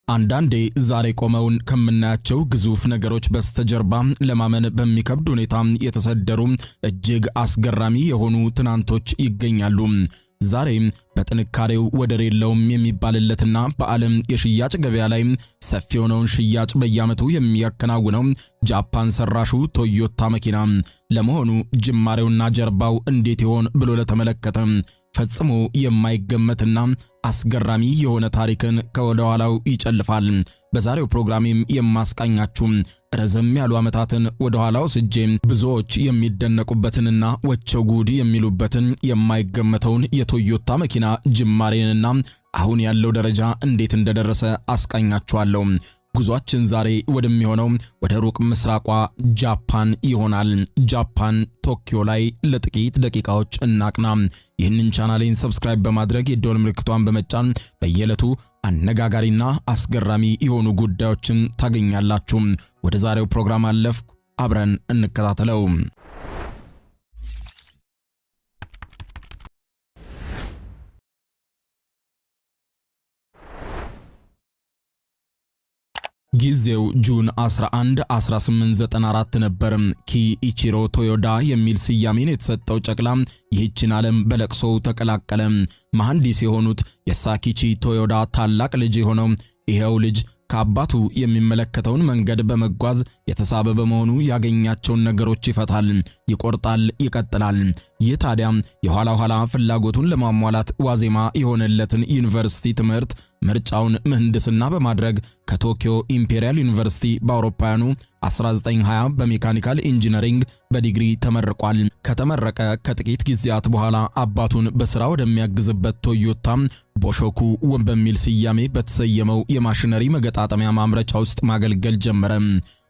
አንዳንዴ ዛሬ ቆመውን ከምናያቸው ግዙፍ ነገሮች በስተጀርባ ለማመን በሚከብድ ሁኔታ የተሰደሩ እጅግ አስገራሚ የሆኑ ትናንቶች ይገኛሉ። ዛሬ በጥንካሬው ወደር የለውም የሚባልለትና በዓለም የሽያጭ ገበያ ላይ ሰፊ የሆነውን ሽያጭ በየዓመቱ የሚያከናውነው ጃፓን ሰራሹ ቶዮታ መኪና ለመሆኑ ጅማሬውና ጀርባው እንዴት ይሆን ብሎ ለተመለከተ ፈጽሞ የማይገመትና አስገራሚ የሆነ ታሪክን ከወደኋላው ይጨልፋል። በዛሬው ፕሮግራሜም የማስቃኛችሁ ረዘም ያሉ ዓመታትን ወደኋላው ስጄ ብዙዎች የሚደነቁበትንና ወቸው ጉድ የሚሉበትን የማይገመተውን የቶዮታ መኪና ጅማሬንና አሁን ያለው ደረጃ እንዴት እንደደረሰ አስቃኛችኋለሁ። ጉዟችን ዛሬ ወደሚሆነው ወደ ሩቅ ምስራቋ ጃፓን ይሆናል። ጃፓን ቶኪዮ ላይ ለጥቂት ደቂቃዎች እናቅና። ይህንን ቻናሌን ሰብስክራይብ በማድረግ የደወል ምልክቷን በመጫን በየዕለቱ አነጋጋሪና አስገራሚ የሆኑ ጉዳዮችን ታገኛላችሁ። ወደ ዛሬው ፕሮግራም አለፍኩ። አብረን እንከታተለው። ጊዜው ጁን 11 1894 ነበር። ኪኢቺሮ ቶዮዳ የሚል ስያሜን የተሰጠው ጨቅላ ይህችን ዓለም በለቅሶው ተቀላቀለ። መሐንዲስ የሆኑት የሳኪቺ ቶዮዳ ታላቅ ልጅ የሆነው ይሄው ልጅ ከአባቱ የሚመለከተውን መንገድ በመጓዝ የተሳበ በመሆኑ ያገኛቸውን ነገሮች ይፈታል፣ ይቆርጣል፣ ይቀጥላል። ይህ ታዲያ የኋላ ኋላ ፍላጎቱን ለማሟላት ዋዜማ የሆነለትን ዩኒቨርሲቲ ትምህርት ምርጫውን ምህንድስና በማድረግ ከቶኪዮ ኢምፔሪያል ዩኒቨርሲቲ በአውሮፓውያኑ 1920 በሜካኒካል ኢንጂነሪንግ በዲግሪ ተመርቋል። ከተመረቀ ከጥቂት ጊዜያት በኋላ አባቱን በሥራ ወደሚያግዝበት ቶዮታ ቦሾኩ በሚል ስያሜ በተሰየመው የማሽነሪ መገጣጠሚያ ማምረቻ ውስጥ ማገልገል ጀመረ።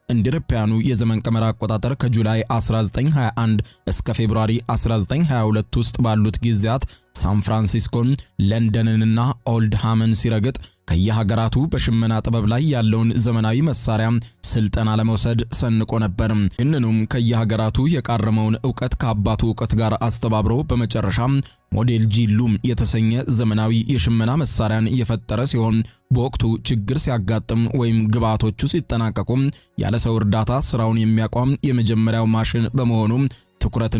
እንደ አውሮፓውያኑ የዘመን ቀመር አቆጣጠር ከጁላይ 1921 እስከ ፌብሩዋሪ 1922 ውስጥ ባሉት ጊዜያት ሳን ፍራንሲስኮን፣ ለንደንንና ኦልድሃምን ሲረግጥ ከየሀገራቱ በሽመና ጥበብ ላይ ያለውን ዘመናዊ መሳሪያ ስልጠና ለመውሰድ ሰንቆ ነበር። ይህንኑም ከየሀገራቱ የቃረመውን ዕውቀት ከአባቱ ዕውቀት ጋር አስተባብሮ በመጨረሻ ሞዴል ጂ-ሉም የተሰኘ ዘመናዊ የሽመና መሳሪያን የፈጠረ ሲሆን በወቅቱ ችግር ሲያጋጥም ወይም ግብአቶቹ ሲጠናቀቁ ያለ ሰው እርዳታ ስራውን የሚያቆም የመጀመሪያው ማሽን በመሆኑ ትኩረትን